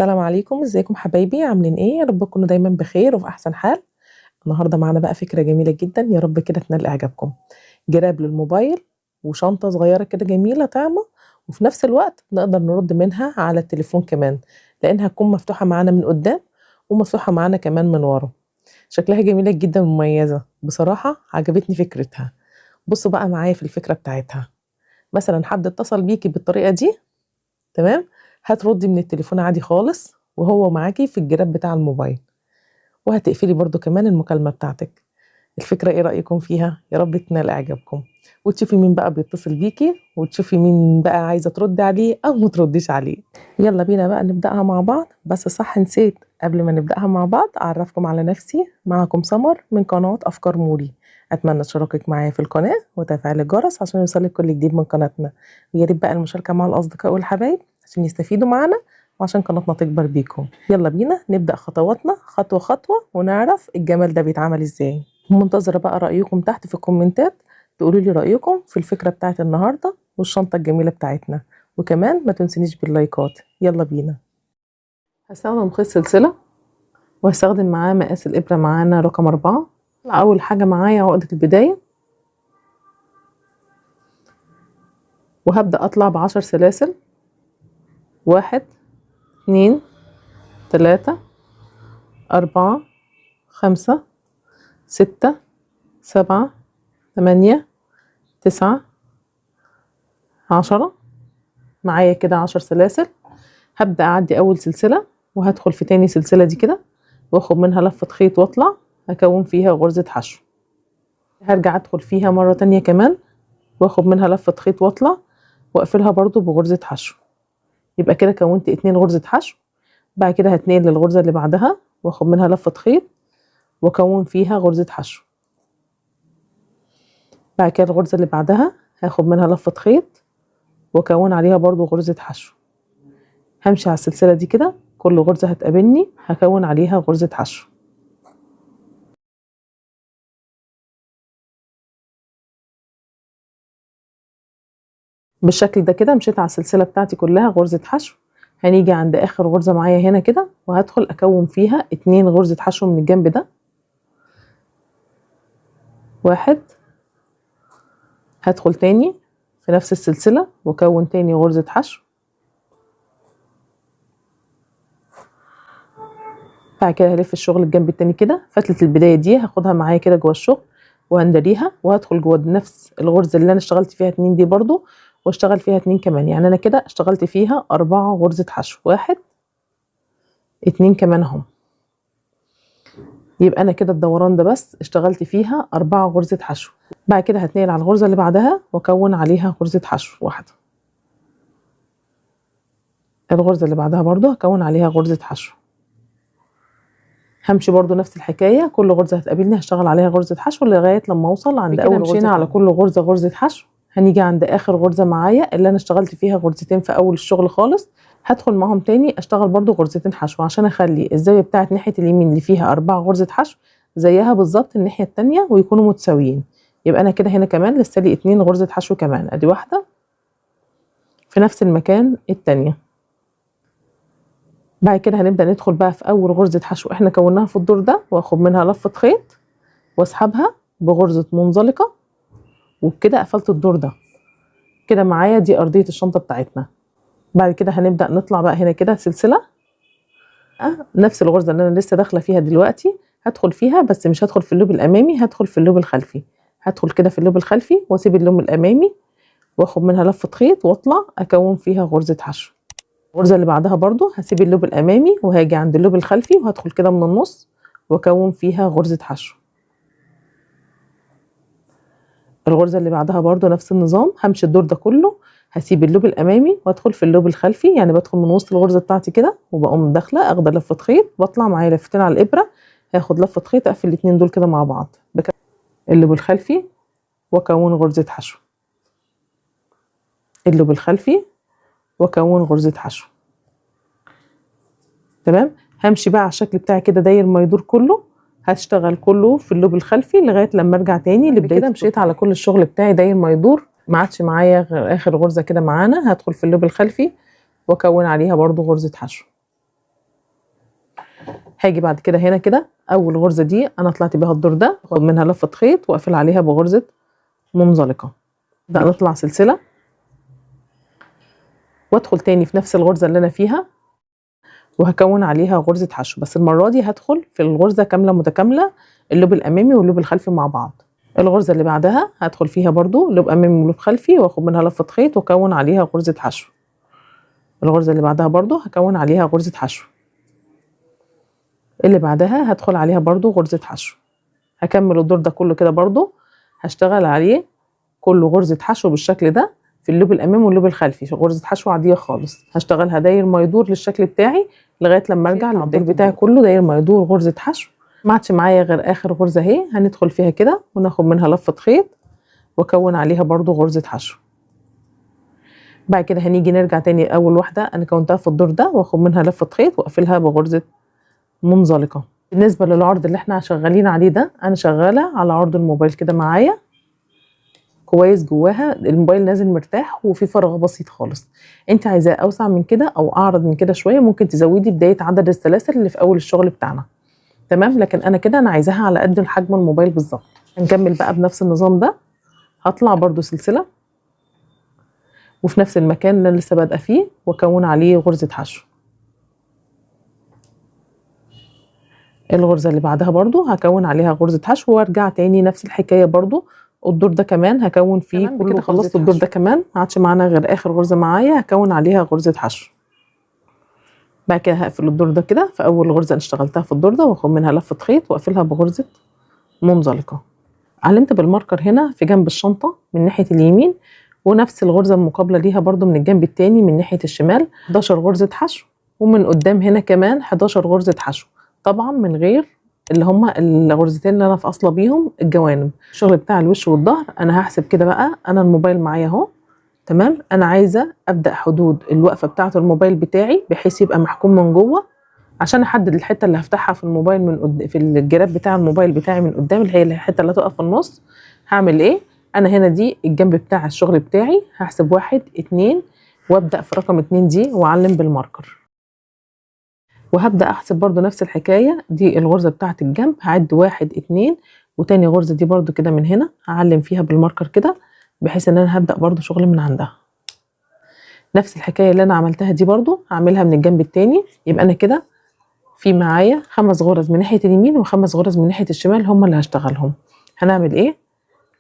السلام عليكم، ازيكم حبايبي؟ عاملين ايه؟ يا رب تكونوا دايما بخير وفي احسن حال. النهارده معانا بقى فكره جميله جدا، يا رب كده تنال اعجابكم. جراب للموبايل وشنطه صغيره كده جميله طعمه، وفي نفس الوقت نقدر نرد منها على التليفون كمان، لانها هتكون مفتوحه معانا من قدام ومفتوحه معانا كمان من ورا. شكلها جميله جدا ومميزه، بصراحه عجبتني فكرتها. بصوا بقى معايا في الفكره بتاعتها. مثلا حد اتصل بيكي بالطريقه دي، تمام، هتردي من التليفون عادي خالص وهو معاكي في الجراب بتاع الموبايل، وهتقفلي برضو كمان المكالمة بتاعتك. الفكرة ايه رأيكم فيها؟ يا رب تنال اعجابكم، وتشوفي مين بقى بيتصل بيكي، وتشوفي مين بقى عايزة تردي عليه او ما ترديش عليه. يلا بينا بقى نبدأها مع بعض. بس صح، نسيت قبل ما نبدأها مع بعض اعرفكم على نفسي. معكم سمر من قناة افكار موري. اتمنى تشاركك معايا في القناة وتفعيل الجرس عشان يوصلك كل جديد من قناتنا، ويا ريت بقى المشاركة مع الاصدقاء والحبايب عشان يستفيدوا معانا وعشان قناتنا تكبر بيكم. يلا بينا نبدأ خطواتنا خطوة خطوة ونعرف الجمال ده بيتعمل ازاي. منتظرة بقى رأيكم تحت في الكومنتات، تقولوا لي رأيكم في الفكرة بتاعت النهاردة والشنطة الجميلة بتاعتنا، وكمان ما تنسونيش باللايكات. يلا بينا. هستخدم خيط سلسلة، وهستخدم معاه مقاس الإبرة معانا رقم 4. أول حاجة معايا عقدة البداية، وهبدأ أطلع ب10 سلاسل. 1 2 3 4 5 6 7 8 9 10. معايا كده 10 سلاسل. هبدأ أعدي أول سلسلة وهدخل في تاني سلسلة دي كده، واخد منها لفة خيط واطلع هكون فيها غرزة حشو. هرجع أدخل فيها مرة تانية كمان واخد منها لفة خيط واطلع واقفلها برضو بغرزة حشو. يبقى كده كونت 2 غرزة حشو. بعد كده هتنقل للغرزة اللي بعدها واخد منها لفة خيط واكون فيها غرزة حشو. بعد كده الغرزة اللي بعدها هاخد منها لفة خيط واكون عليها برضو غرزة حشو. همشي على السلسلة دي كده، كل غرزة هتقابلني هكون عليها غرزة حشو. بالشكل ده كده مشيت على السلسلة بتاعتي كلها غرزة حشو. هنيجي عند اخر غرزة معايا هنا كده وهدخل اكون فيها 2 غرزة حشو من الجنب ده. 1 هدخل تاني في نفس السلسلة واكون تاني غرزة حشو. بعد كده هلف الشغل الجنب التاني كده. فتلة البداية دي هاخدها معايا كده جوه الشغل وهندريها، وهدخل جوه نفس الغرزة اللي انا اشتغلت فيها 2 دي برضو واشتغل فيها 2 كمان. يعني انا كده اشتغلت فيها 4 غرزة حشو. 1 2 كمان اهم. يبقى انا كده الدوران ده بس اشتغلت فيها 4 غرزة حشو. بعد كده هتنقل على الغرزة اللي بعدها واكون عليها غرزة حشو واحدة. الغرزة اللي بعدها برضو هكون عليها غرزة حشو. همشي برضو نفس الحكاية، كل غرزة هتقابلني هشتغل عليها غرزة حشو لغاية لما اوصل عند اول غرزة. مشينا على كل غرزة غرزة حشو. هنيجي عند اخر غرزة معايا اللي انا اشتغلت فيها غرزتين في اول الشغل خالص، هدخل معاهم تاني اشتغل برضو غرزتين حشو عشان اخلي الزاوية بتاعت ناحية اليمين اللي فيها 4 غرزة حشو زيها بالظبط الناحية التانية ويكونوا متساويين. يبقى انا كده هنا كمان لسه لي 2 غرزة حشو كمان. ادي واحدة في نفس المكان التانية. بعد كده هنبدأ ندخل بقى في اول غرزة حشو احنا كوناها في الدور ده، واخد منها لفة خيط واسحبها بغرزة منزلقة، وبكده قفلت الدور ده. كده معايا دي ارضية الشنطة بتاعتنا. بعد كده هنبدأ نطلع بقى هنا كده سلسلة. نفس الغرزة اللي انا لسه داخلة فيها دلوقتي هدخل فيها، بس مش هدخل في اللوب الامامي، هدخل في اللوب الخلفي. هدخل كده في اللوب الخلفي واسيب اللوب الامامي واخد منها لفة خيط واطلع اكون فيها غرزة حشو. الغرزة اللي بعدها برضو هسيب اللوب الامامي وهاجي عند اللوب الخلفي وهدخل كده من النص واكون فيها غرزة حشو. الغرزة اللي بعدها برضو نفس النظام، همشي الدور ده كله هسيب اللوب الامامي وادخل في اللوب الخلفي، يعني بدخل من وسط الغرزة بتاعتي كده وبقوم داخلة اخد لفة خيط واطلع معايا لفتين على الابرة، هاخد لفة خيط اقفل الاتنين دول كده مع بعض اللوب الخلفي واكون غرزة حشو. اللوب الخلفي واكون غرزة حشو. تمام. همشي بقى على الشكل بتاعي كده داير ما يدور كله، هشتغل كله في اللوب الخلفي لغايه لما ارجع تاني لبدايه كده. مشيت على كل الشغل بتاعي داير ما يدور، ما عادش معايا غير اخر غرزه كده معانا، هدخل في اللوب الخلفي واكون عليها برضو غرزه حشو. هاجي بعد كده هنا كده اول غرزه دي انا طلعت بيها الدور ده، اخد منها لفه خيط واقفل عليها بغرزه منزلقه. بقى نطلع سلسله وادخل تاني في نفس الغرزه اللي انا فيها وهكون عليها غرزه حشو، بس المره دي هدخل في الغرزه كامله متكامله، اللوب الامامي واللوب الخلفي مع بعض. الغرزه اللي بعدها هدخل فيها برضو لوب امامي ولوب خلفي واخد منها لفه خيط واكون عليها غرزه حشو. الغرزه اللي بعدها برضو هكون عليها غرزه حشو. اللي بعدها هدخل عليها برضو غرزه حشو. هكمل الدور ده كله كده برضو، هشتغل عليه كله غرزه حشو بالشكل ده في اللوب الامامي واللوب الخلفي، غرزه حشو عاديه خالص. هشتغلها داير ما يدور للشكل بتاعي لغايه لما ارجع للدور بتاعي كله داير ما يدور غرزه حشو. ما عادش معايا غير اخر غرزه اهي، هندخل فيها كده وناخد منها لفه خيط واكون عليها برضو غرزه حشو. بعد كده هنيجي نرجع تاني اول واحده انا كونتها في الدور ده واخد منها لفه خيط واقفلها بغرزه منزلقه. بالنسبه للعرض اللي احنا شغالين عليه ده، انا شغاله على عرض الموبايل كده معايا كويس، جواها الموبايل نازل مرتاح وفي فراغ بسيط خالص. انت عايزاه اوسع من كده او اعرض من كده شويه، ممكن تزودي بدايه عدد السلاسل اللي في اول الشغل بتاعنا، تمام. لكن انا عايزاها على قد حجم الموبايل بالظبط. هنكمل بقى بنفس النظام ده. هطلع برضو سلسله وفي نفس المكان اللي لسه بادئه فيه واكون عليه غرزه حشو. الغرزه اللي بعدها برضو هكون عليها غرزه حشو وارجع تاني نفس الحكايه برضو. الدور ده كمان هكون فيه كله كده. خلصت الدور ده كمان، ما عادش معانا غير اخر غرزه معايا هكون عليها غرزه حشو. بعد كده هقفل الدور ده كده في اول غرزه انا اشتغلتها في الدور ده واخد منها لفه خيط واقفلها بغرزه منزلقه. علمت بالماركر هنا في جنب الشنطه من ناحيه اليمين، ونفس الغرزه المقابله ليها برضو من الجنب التاني من ناحيه الشمال 11 غرزه حشو، ومن قدام هنا كمان 11 غرزه حشو، طبعا من غير اللي هما الغرزتين اللي انا فاصله بيهم الجوانب. الشغل بتاع الوش والظهر انا هحسب كده بقى. انا الموبايل معايا اهو، تمام. انا عايزه ابدا حدود الوقفه بتاعه الموبايل بتاعي بحيث يبقى محكوم من جوه، عشان احدد الحته اللي هفتحها في الموبايل من في الجراب بتاع الموبايل بتاعي من قدام، اللي هي الحته اللي هتقف في النص. هعمل ايه؟ انا هنا دي الجنب بتاع الشغل بتاعي، هحسب 1 2 وابدا في رقم 2 دي واعلم بالماركر، وهبدا احسب برضو نفس الحكايه. دي الغرزه بتاعه الجنب، هعد 1 2 وتاني غرزه دي برضو كده من هنا هعلم فيها بالماركر كده، بحيث ان انا هبدا برضو شغل من عندها. نفس الحكايه اللي انا عملتها دي برضو هعملها من الجنب التاني. يبقى انا كده في معايا 5 غرز من ناحيه اليمين و5 غرز من ناحيه الشمال هم اللي هشتغلهم. هنعمل ايه؟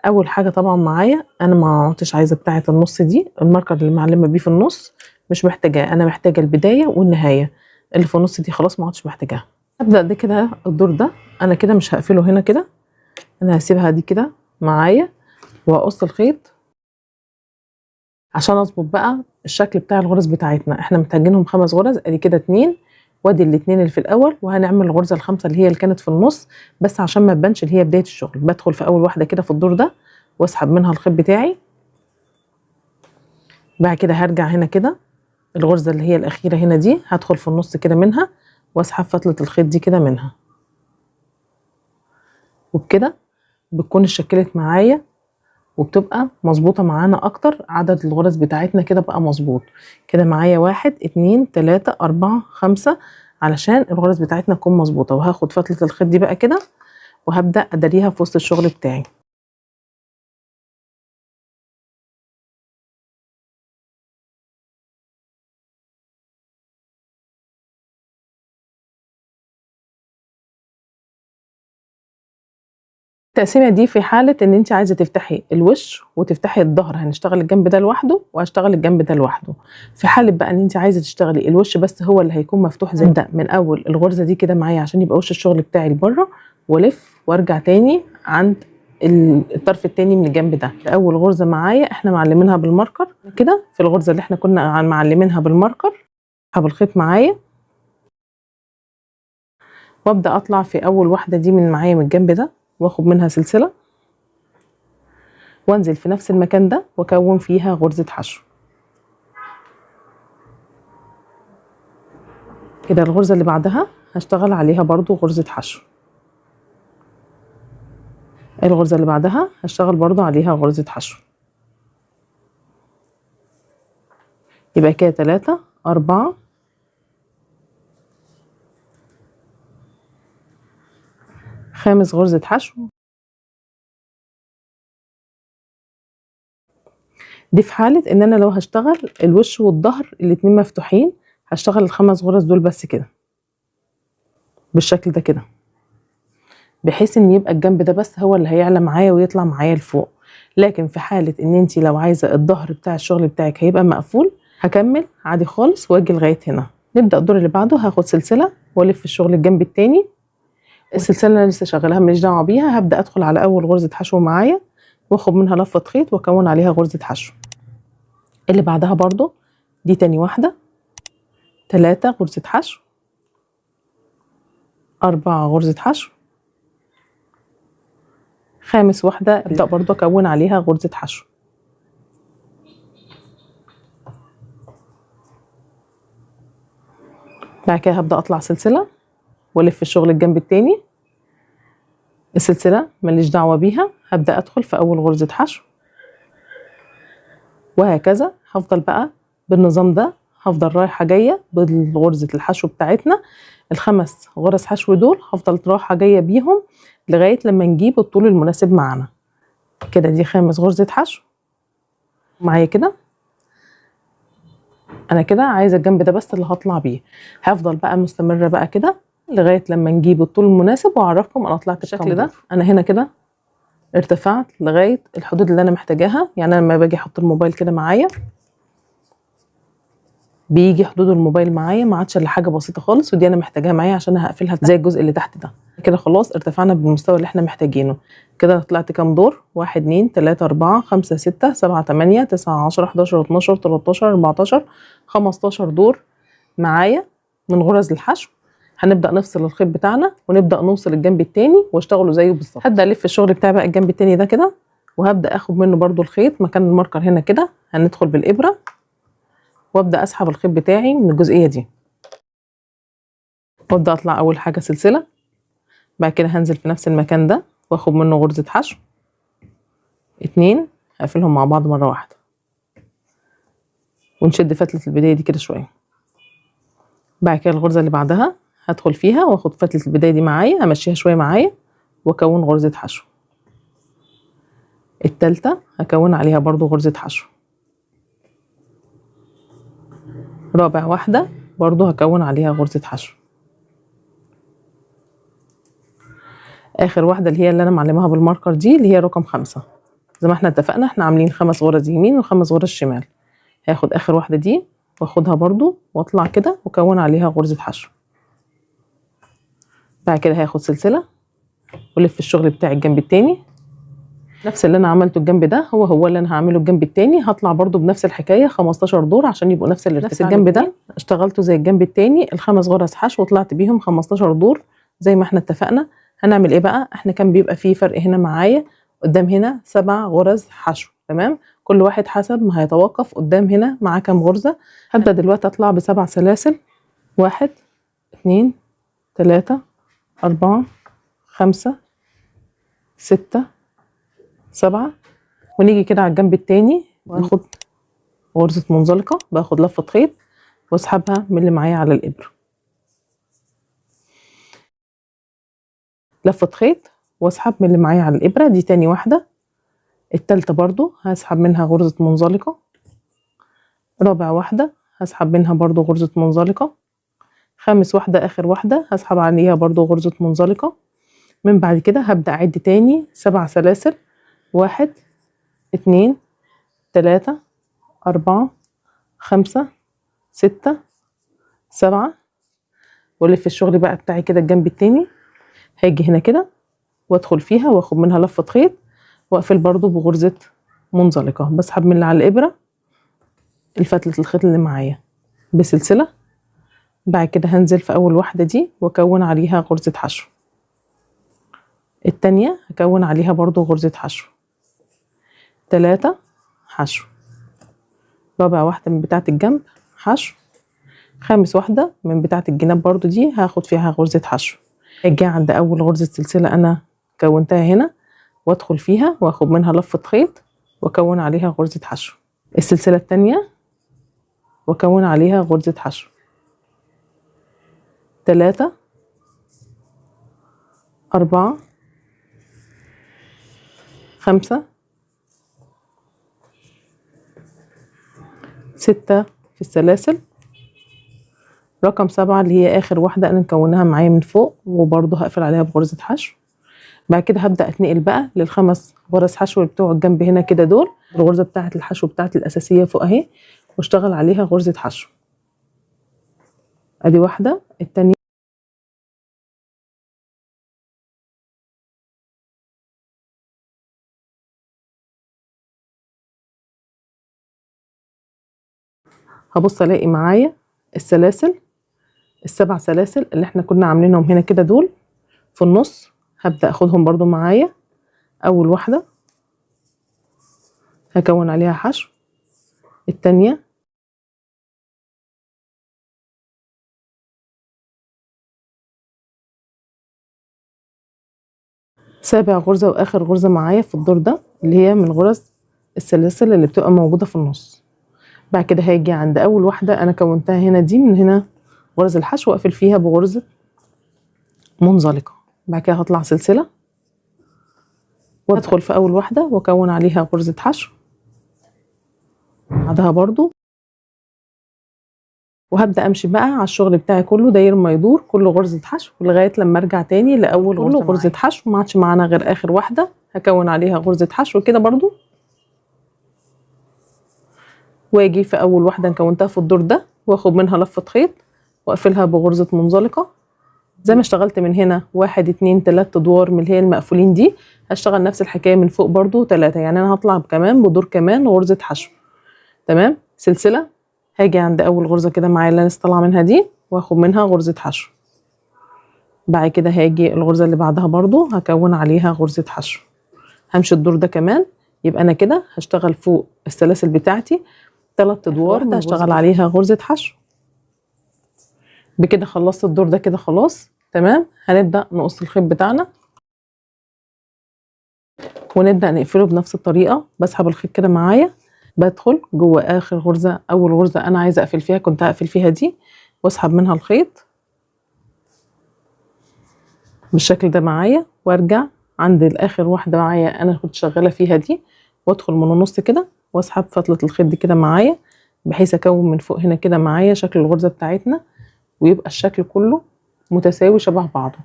اول حاجه طبعا معايا انا ما عدتش عايزه بتاعه النص دي، الماركر اللي معلمه بيه في النص مش محتاجاه، انا محتاجه البدايه والنهايه. اللي في النص دي خلاص ما عدتش محتاجاها. هبدا ده كده الدور ده انا كده مش هقفله هنا كده، انا هسيبها دي كده معايا واقص الخيط عشان اظبط بقى الشكل بتاع الغرز بتاعتنا. احنا محتاجينهم 5 غرز، ادي كده 2 وادي الاتنين اللي في الاول، وهنعمل الغرزه الخامسه اللي هي اللي كانت في النص بس عشان ما تبانش اللي هي بدايه الشغل. بدخل في اول واحده كده في الدور ده واسحب منها الخيط بتاعي. بعد كده هرجع هنا كده الغرزه اللي هي الاخيره هنا دي هدخل في النص كده منها واسحب فتله الخيط دي كده منها، وبكده بتكون اتشكلت معايا وبتبقى مظبوطه معانا اكتر. عدد الغرز بتاعتنا كده بقى مظبوط كده معايا 1 2 3 4 5 علشان الغرز بتاعتنا تكون مظبوطه. وهاخد فتله الخيط دي بقى كده وهبدا اداريها في وسط الشغل بتاعي. التقسيمه دي في حاله ان انت عايزه تفتحي الوش وتفتحي الظهر، هنشتغل الجنب ده لوحده وهشتغل الجنب ده لوحده. في حاله بقى ان انت عايزه تشتغلي الوش بس هو اللي هيكون مفتوح، زي ده من اول الغرزه دي كده معايا عشان يبقى وش الشغل بتاعي لبره، والف وارجع تاني عند الطرف التاني من الجنب ده. اول غرزه معايا احنا معلمينها بالماركر كده، في الغرزه اللي احنا كنا معلمينها بالماركر اسحب الخيط معايا وابدا اطلع في اول واحده دي من معايا من الجنب ده واخد منها سلسله وانزل في نفس المكان ده واكون فيها غرزه حشو. كده الغرزه اللي بعدها هشتغل عليها برضو غرزه حشو. الغرزه اللي بعدها هشتغل برضو عليها غرزه حشو. يبقى كده 3 4 خامس غرزة حشو. دي في حالة ان انا لو هشتغل الوش والظهر الاتنين مفتوحين، هشتغل ال5 غرز دول بس كده بالشكل ده كده، بحيث ان يبقى الجنب ده بس هو اللي هيعلى معايا ويطلع معايا لفوق. لكن في حالة ان انتي لو عايزة الظهر بتاع الشغل بتاعك هيبقى مقفول، هكمل عادي خالص واجي لغاية هنا. نبدأ الدور اللي بعده، هاخد سلسلة والف الشغل الجنب التاني. السلسلة اللي انا لسه شغالها ماليش دعوة بيها، هبدأ ادخل على اول غرزة حشو معايا واخد منها لفة خيط واكون عليها غرزة حشو. اللي بعدها برضو دي تاني واحدة، 3 غرزة حشو، 4 غرزة حشو، خامس واحدة ابدأ برضو اكون عليها غرزة حشو. بعد كده هبدأ اطلع سلسلة والف الشغل الجنب التاني. السلسلة ماليش دعوة بيها، هبدأ ادخل في اول غرزة حشو وهكذا. هفضل بقى بالنظام ده، هفضل رايحة جاية بغرزة الحشو بتاعتنا. ال5 غرز حشو دول هفضل رايحة جاية بيهم لغاية لما نجيب الطول المناسب معانا كده. دي 5 غرزة حشو معايا كده. انا كده عايزة الجنب ده بس اللي هطلع بيه. هفضل بقى مستمرة بقى كده لغاية لما نجيب الطول المناسب واعرفكم انا طلعت بالشكل ده. انا هنا كده ارتفعت لغاية الحدود اللي انا محتاجاها. يعني انا لما باجي احط الموبايل كده معايا بيجي حدود الموبايل معايا ما عادش الا حاجه بسيطه خالص، ودي انا محتاجاها معايا عشان هقفلها زي الجزء اللي تحت ده كده. خلاص ارتفعنا بالمستوى اللي احنا محتاجينه كده. طلعت كام دور؟ 1 2 3 4 5 6 7 8 9 10 11 12 13 14 15 دور معايا من غرز الحشو. هنبدا نفصل الخيط بتاعنا ونبدا نوصل الجنب التاني واشتغله زيه بالظبط. هبدا الف الشغل بتاعي بقى الجنب التاني ده كده، وهبدا اخد منه برده الخيط مكان الماركر هنا كده. هندخل بالابره وابدا اسحب الخيط بتاعي من الجزئيه دي وابدا اطلع اول حاجه سلسله. بعد كده هنزل في نفس المكان ده واخد منه غرزه حشو 2، هقفلهم مع بعض مره واحده ونشد فتله البدايه دي كده شويه. بعد كده الغرزه اللي بعدها هدخل فيها واخد فتله البدايه دي معايا، امشيها شويه معايا واكون غرزه حشو. التالتة هكون عليها برضو غرزه حشو. رابع واحده برضو هكون عليها غرزه حشو. اخر واحده اللي هي اللي انا معلماها بالماركر دي اللي هي رقم 5. زي ما احنا اتفقنا احنا عاملين 5 غرز يمين و5 غرز شمال. هاخد اخر واحده دي واخدها برضو واطلع كده واكون عليها غرزه حشو. بعد كده هاخد سلسله والف الشغل بتاعي الجنب التاني. نفس اللي انا عملته الجنب ده هو اللي انا هعمله الجنب التاني. هطلع برضو بنفس الحكايه 15 دور عشان يبقوا نفس الارتفاع. نفس الجنب ده اشتغلته زي الجنب التاني ال5 غرز حشو وطلعت بيهم 15 دور زي ما احنا اتفقنا. هنعمل ايه بقى؟ احنا كان بيبقى فيه فرق هنا معايا قدام هنا 7 غرز حشو، تمام؟ كل واحد حسب ما هيتوقف قدام هنا معاه كام غرزه. هبدا دلوقتي اطلع ب7 سلاسل. 1 2 3 4 5 6 7. ونيجي كده على الجنب التاني واخد غرزه منزلقه، باخد لفه خيط واسحبها من اللي معايا على الابره. لفه خيط واسحب من اللي معايا على الابره. دي تاني واحده. التالتة برضو هسحب منها غرزة منزلقة. رابع واحدة هسحب منها برضو غرزة منزلقة. خامس واحدة اخر واحدة هسحب عليها برضو غرزة منزلقة. من بعد كده هبدأ اعد تاني 7 سلاسل. 1 2 3 4 5 6 7. والف الشغل بقى بتاعي كده الجنب التاني. هاجي هنا كده وادخل فيها واخد منها لفة خيط واقفل برضو بغرزة منزلقة. بسحب من اللي على الابرة الفتلة الخيط اللي معايا بسلسلة. بعد كده هنزل في اول واحدة دي واكون عليها غرزة حشو. التانية هكون عليها برضو غرزة حشو. 3 حشو. رابع واحدة من بتاعة الجنب حشو. خامس واحدة من بتاعة الجناب برضو دي هاخد فيها غرزة حشو. اجي عند اول غرزة سلسلة انا كونتها هنا وادخل فيها واخد منها لفة خيط واكون عليها غرزة حشو. السلسلة التانية واكون عليها غرزة حشو. 3 4 5 6 في السلاسل، رقم 7 اللي هي اخر واحدة انا مكوناها معايا من فوق، وبرضو هقفل عليها بغرزة حشو. بعد كده هبدأ اتنقل بقى للخمس غرز حشو اللي بتوع الجنب هنا كده، دول الغرزة بتاعة الحشو بتاعة الأساسية فوق اهي، واشتغل عليها غرزة حشو. ادي واحدة، التانية هبص الاقي معايا السلاسل ال7 سلاسل اللي احنا كنا عاملينهم هنا كده دول في النص، هبدأ اخدهم برضو معايا. اول واحدة هكون عليها حشو، التانية سابع غرزة واخر غرزة معايا في الدور ده اللي هي من غرز السلاسل اللي بتبقى موجودة في النص. بعد كده هاجي عند اول واحدة انا كونتها هنا دي، من هنا غرز الحشو واقفل فيها بغرزة منزلقة. بعد كده هطلع سلسلة وادخل في اول واحدة واكون عليها غرزة حشو، بعدها برضو وهبدأ امشي بقى على الشغل بتاعي كله داير ما يدور، كله غرزة حشو لغاية لما ارجع تاني لاول غرزة حشو. ما عادش معانا غير اخر واحدة هكون عليها غرزة حشو كده برضو، واجي في اول واحدة انا كونتها في الدور ده واخد منها لفة خيط واقفلها بغرزة منزلقة زي ما اشتغلت من هنا 1 2 3 ادوار من اللي هي المقفولين دي. هشتغل نفس الحكاية من فوق برضو 3، يعني انا هطلع كمان بدور كمان غرزة حشو. تمام، سلسلة هاجي عند اول غرزة كده معايا اللي انا لسه طالعة منها دي واخد منها غرزة حشو. بعد كده هاجي الغرزة اللي بعدها برضو هكون عليها غرزة حشو، همشي الدور ده كمان. يبقى انا كده هشتغل فوق السلاسل بتاعتي 3 ادوار هشتغل عليها غرزة حشو. بكده خلصت الدور ده كده خلاص تمام. هنبدأ نقص الخيط بتاعنا ونبدأ نقفله بنفس الطريقة. بسحب الخيط كده معايا، بدخل جوه اخر غرزة، اول غرزة انا عايزة اقفل فيها كنت هقفل فيها دي، واسحب منها الخيط بالشكل ده معايا، وارجع عند الاخر واحدة معايا انا كنت شغالة فيها دي، وادخل من النص كده واسحب فتلة الخيط دي كده معايا، بحيث اكون من فوق هنا كده معايا شكل الغرزة بتاعتنا، ويبقى الشكل كله متساوي شبه بعضه.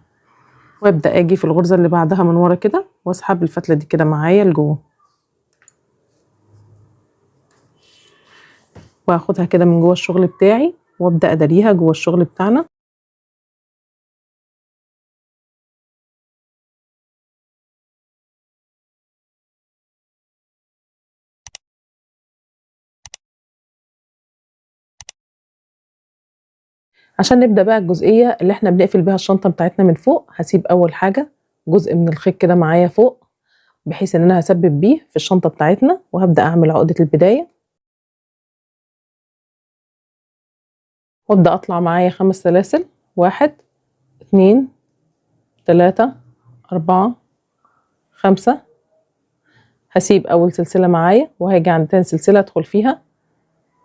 وابدأ اجي في الغرزة اللي بعدها من ورا كده واسحب الفتلة دي كده معايا لجوه، واخدها كده من جوه الشغل بتاعي وابدأ اداريها جوه الشغل بتاعنا. عشان نبدأ بقى الجزئية اللي احنا بنقفل بيها الشنطة بتاعتنا من فوق، هسيب اول حاجة جزء من الخيط كده معايا فوق، بحيث ان انا هثبت بيه في الشنطة بتاعتنا، وهبدأ اعمل عقدة البداية، وابدأ اطلع معايا 5 سلاسل، 1 2 3 4 5. هسيب اول سلسلة معايا وهاجي عند تاني سلسلة ادخل فيها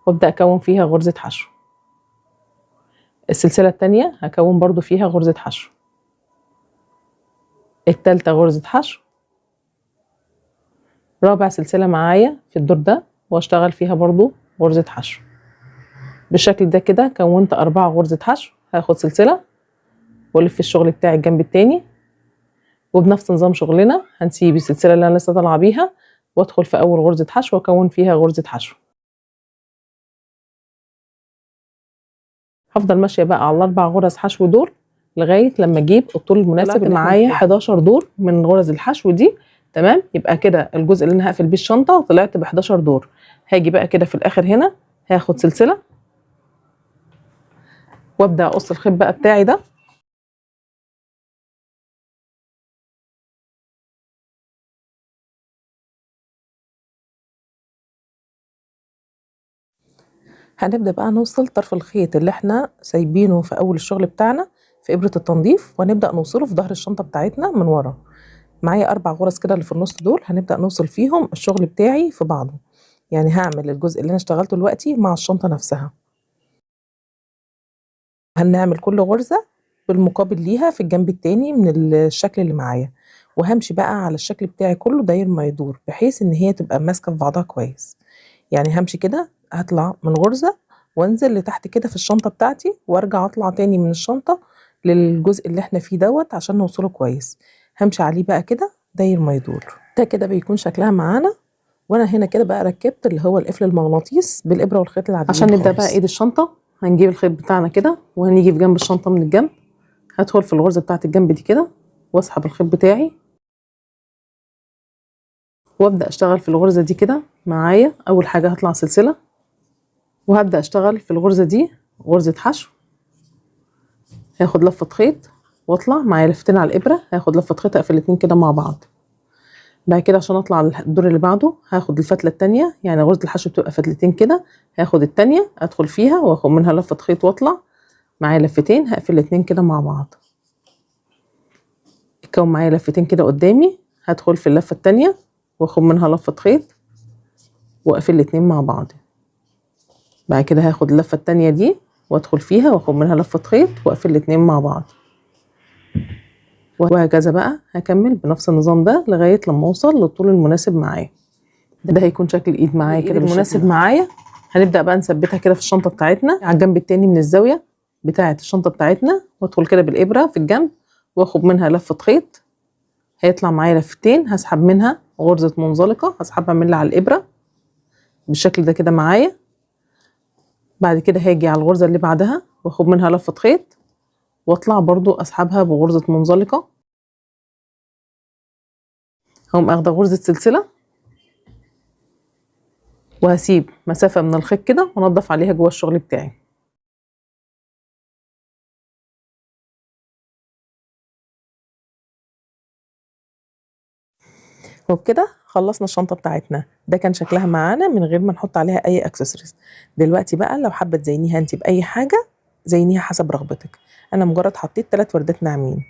وابدأ اكون فيها غرزة حشو. السلسلة التانية هكون برضو فيها غرزة حشو، التالتة غرزة حشو، رابع سلسلة معايا في الدور ده واشتغل فيها برضو غرزة حشو. بالشكل ده كده كونت 4 غرزة حشو. هاخد سلسلة والف الشغل بتاعي الجنب التاني، وبنفس نظام شغلنا هنسيب السلسلة اللي انا لسه طالعة بيها وادخل في اول غرزة حشو واكون فيها غرزة حشو. هفضل ماشية بقى على ال4 غرز حشو دول لغاية لما اجيب الطول المناسب معايا 11 دور من غرز الحشو دي. تمام، يبقى كده الجزء اللي انا هقفل بيه الشنطة طلعت ب11 دور. هاجي بقى كده في الاخر هنا هاخد سلسلة وابدأ اقص الخيط بقى بتاعي ده. هنبدأ بقى نوصل طرف الخيط اللي احنا سايبينه في اول الشغل بتاعنا في ابرة التنظيف، ونبدأ نوصله في ظهر الشنطة بتاعتنا من ورا. معايا 4 غرز كده اللي في النص دول، هنبدأ نوصل فيهم الشغل بتاعي في بعضه، يعني هعمل الجزء اللي انا اشتغلته دلوقتي مع الشنطة نفسها. هنعمل كل غرزة بالمقابل ليها في الجنب التاني من الشكل اللي معايا، وهمشي بقى على الشكل بتاعي كله داير ما يدور، بحيث ان هي تبقى ماسكه في بعضها كويس. يعني همشي كده، هطلع من غرزه وانزل لتحت كده في الشنطه بتاعتي، وارجع اطلع تاني من الشنطه للجزء اللي احنا فيه دوت عشان نوصله كويس. همشي عليه بقى كده داير ما يدور. ده كده بيكون شكلها معانا. وانا هنا كده بقى ركبت اللي هو القفل المغناطيس بالابره والخيط العاديين عشان نبدا خالص. بقى ايد الشنطه، هنجيب الخيط بتاعنا كده وهنيجي في جنب الشنطه من الجنب، هدخل في الغرزه بتاعه الجنب دي كده واسحب الخيط بتاعي وابدا اشتغل في الغرزه دي كده معايا. اول حاجه هطلع سلسله وهبدا اشتغل في الغرزه دي غرزه حشو، هاخد لفه خيط واطلع معايا لفتين على الابره، هاخد لفه خيط اقفل الاتنين كده مع بعض. بعد كده عشان اطلع الدور اللي بعده هاخد الفتله التانية، يعني غرزه الحشو بتبقى فتلتين كده، هاخد التانية ادخل فيها واخد منها لفه خيط واطلع معايا لفتين، هقفل الاتنين كده مع بعض. اتكون معايا لفتين كده قدامي، هدخل في اللفه التانية واخد منها لفه خيط واقفل الاتنين مع بعض. بعد كده هاخد اللفه التانية دي وادخل فيها واخد منها لفه خيط واقفل الاتنين مع بعض، وهكذا بقى هكمل بنفس النظام ده لغايه لما اوصل للطول المناسب معايا. ده هيكون شكل الايد معايا كده المناسب معايا. هنبدا بقى نثبتها كده في الشنطه بتاعتنا على الجنب التاني من الزاويه بتاعه الشنطه بتاعتنا، وادخل كده بالابره في الجنب واخد منها لفه خيط، هيطلع معايا لفتين، هسحب منها غرزه منزلقه، هسحبها من اللي على الابره بالشكل ده كده معايا. بعد كده هاجي على الغرزه اللي بعدها واخد منها لفه خيط واطلع برضو اسحبها بغرزه منزلقه، هقوم اخده غرزه سلسله وهسيب مسافه من الخيط كده وانضف عليها جوه الشغل بتاعي. وبكده خلصنا الشنطه بتاعتنا. ده كان شكلها معانا من غير ما نحط عليها اي اكسسوارز. دلوقتي بقى لو حابه تزينيها انت باي حاجه زينيها حسب رغبتك. انا مجرد حطيت 3 وردات ناعمين.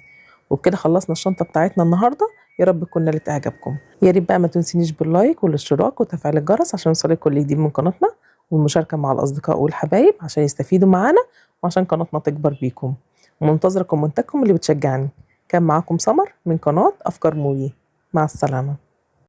وبكده خلصنا الشنطه بتاعتنا النهارده. يا رب تكون نالت اعجابكم. يا ريت بقى ما تنسينيش باللايك والاشتراك وتفعيل الجرس عشان يوصلك كل جديد من قناتنا، والمشاركه مع الاصدقاء والحبايب عشان يستفيدوا معانا وعشان قناتنا تكبر بيكم. ومنتظره كومنتاتكم اللي بتشجعني. كان معاكم سمر من قناه افكار موي. مع السلامه.